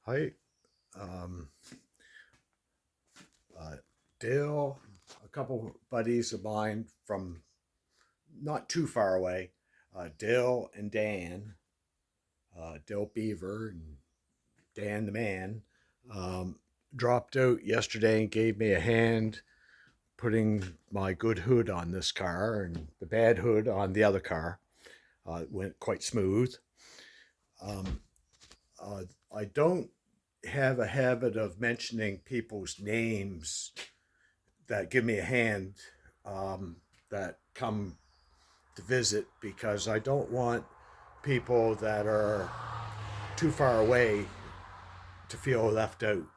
Hi, um, uh, Dale, a couple buddies of mine from not too far away, Dale and Dan, Dale Beaver and Dan the Man, um, dropped out yesterday and gave me a hand putting my good hood on this car and the bad hood on the other car. It went quite smooth. Um, uh, I don't have a habit of mentioning people's names that give me a hand, that come to visit, because I don't want people that are too far away to feel left out.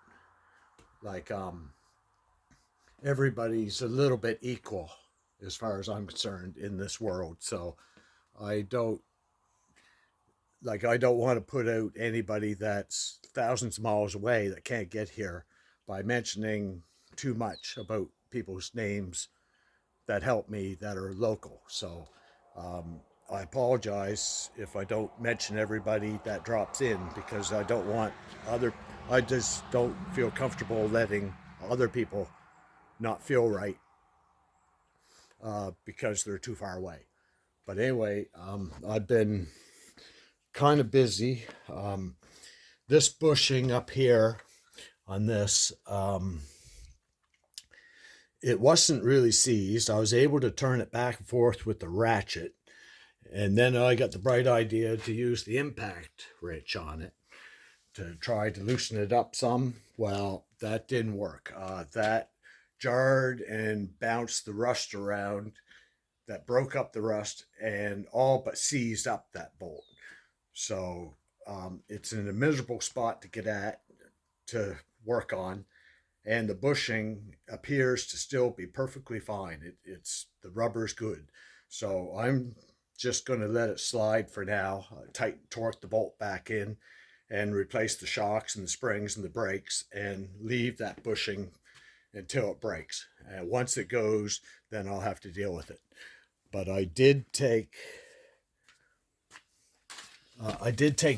Like, everybody's a little bit equal as far as I'm concerned in this world. So I don't I don't want to put out anybody that's thousands of miles away that can't get here by mentioning too much about people's names that help me that are local. So I apologize if I don't mention everybody that drops in, because I don't want other, I just don't feel comfortable letting other people not feel right, because they're too far away. But anyway, I've been kind of busy. This bushing up here on this, it wasn't really seized. I was able to turn it back and forth with the ratchet. And then I got the bright idea to use the impact wrench on it to try to loosen it up some. Well, that didn't work. That jarred and bounced the rust around, that broke up the rust and all but seized up that bolt. So it's in a miserable spot to get at, to work on. And the bushing appears to still be perfectly fine. It's the rubber's good. So I'm just going to let it slide for now, tighten, torque the bolt back in, and replace the shocks and the springs and the brakes, and leave that bushing until it breaks. And once it goes, then I'll have to deal with it. But I did take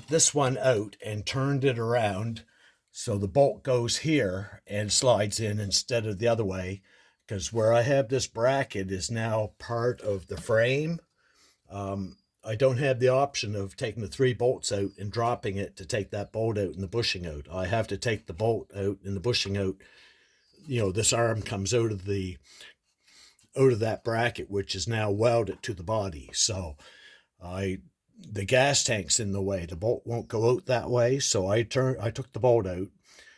this one out and turned it around so the bolt goes here and slides in instead of the other way, because where I have this bracket is now part of the frame. I don't have the option of taking the three bolts out and dropping it to take that bolt out and the bushing out. I have to take the bolt out and the bushing out. This arm comes out of that bracket, which is now welded to the body. So the gas tank's in the way. The bolt won't go out that way. So I took the bolt out,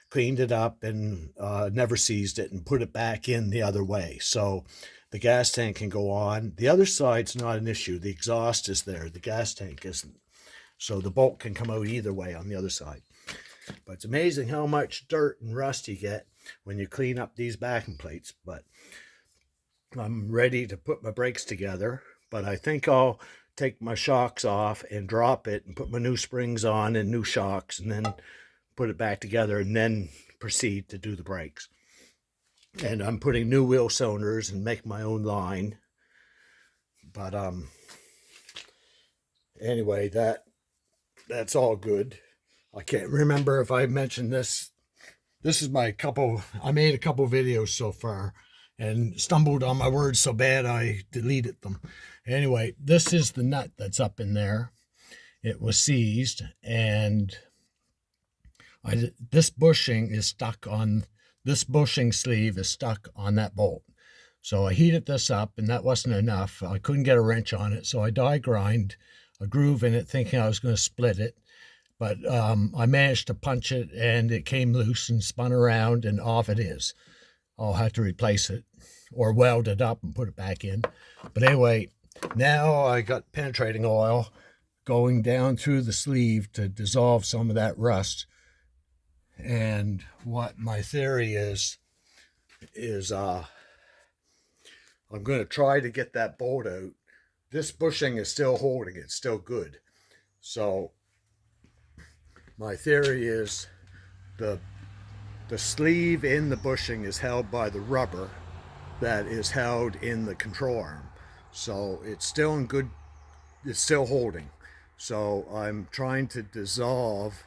cleaned it up, and never seized it, and put it back in the other way. So the gas tank can go on. The other side's not an issue. The exhaust is there. The gas tank isn't. So the bolt can come out either way on the other side. But it's amazing how much dirt and rust you get when you clean up these backing plates. But I'm ready to put my brakes together. But I think I'll take my shocks off and drop it and put my new springs on and new shocks, and then put it back together, and then proceed to do the brakes. And I'm putting new wheel cylinders and make my own line. But anyway, that's all good. I can't remember if I mentioned this. This is I made a couple videos so far and stumbled on my words so bad I deleted them. Anyway, this is the nut that's up in there. It was seized, and this bushing sleeve is stuck on that bolt. So I heated this up, and that wasn't enough. I couldn't get a wrench on it, so I die grind a groove in it, thinking I was going to split it. But I managed to punch it, and it came loose and spun around, and off it is. I'll have to replace it or weld it up and put it back in. But anyway, now I got penetrating oil going down through the sleeve to dissolve some of that rust. And what my theory is I'm going to try to get that bolt out. This bushing is still holding, it's still good. So my theory is the sleeve in the bushing is held by the rubber that is held in the control arm. So it's still it's still holding. So I'm trying to dissolve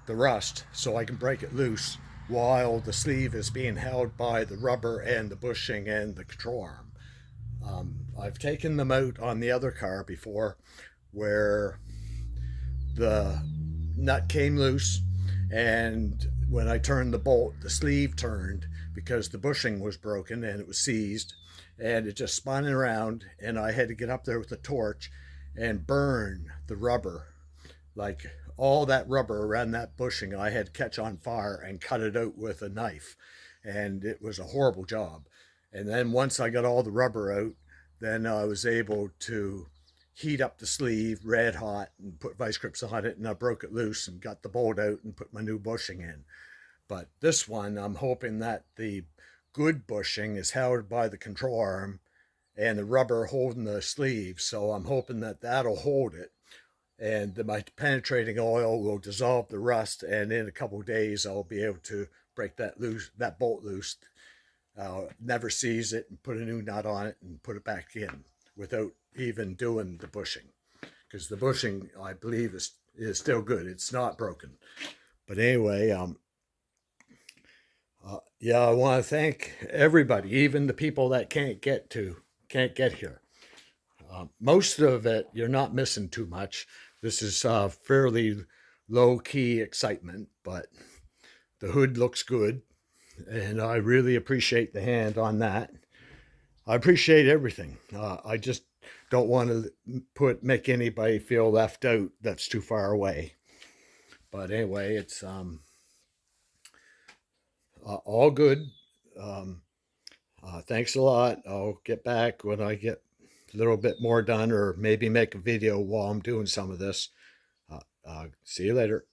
the rust so I can break it loose while the sleeve is being held by the rubber and the bushing and the control arm. I've taken them out on the other car before where the nut came loose, and when I turned the bolt, the sleeve turned because the bushing was broken and it was seized, and it just spun around, and I had to get up there with a torch and burn the rubber. Like all that rubber around that bushing, I had to catch on fire and cut it out with a knife, and it was a horrible job. And then once I got all the rubber out, then I was able to heat up the sleeve red hot and put vice grips on it, and I broke it loose and got the bolt out and put my new bushing in. But this one, I'm hoping that the good bushing is held by the control arm and the rubber holding the sleeve, so I'm hoping that that'll hold it, and my penetrating oil will dissolve the rust, and in a couple of days I'll be able to break that bolt loose, never seize it, and put a new nut on it and put it back in without even doing the bushing, because the bushing, I believe, is still good. It's not broken. But anyway, yeah, I want to thank everybody, even the people that can't get here. Most of it, you're not missing too much. This is fairly low-key excitement, but the hood looks good, and I really appreciate the hand on that. I appreciate everything. I just don't want to make anybody feel left out that's too far away. But anyway, it's all good. Thanks a lot. I'll get back when I get a little bit more done, or maybe make a video while I'm doing some of this. See you later.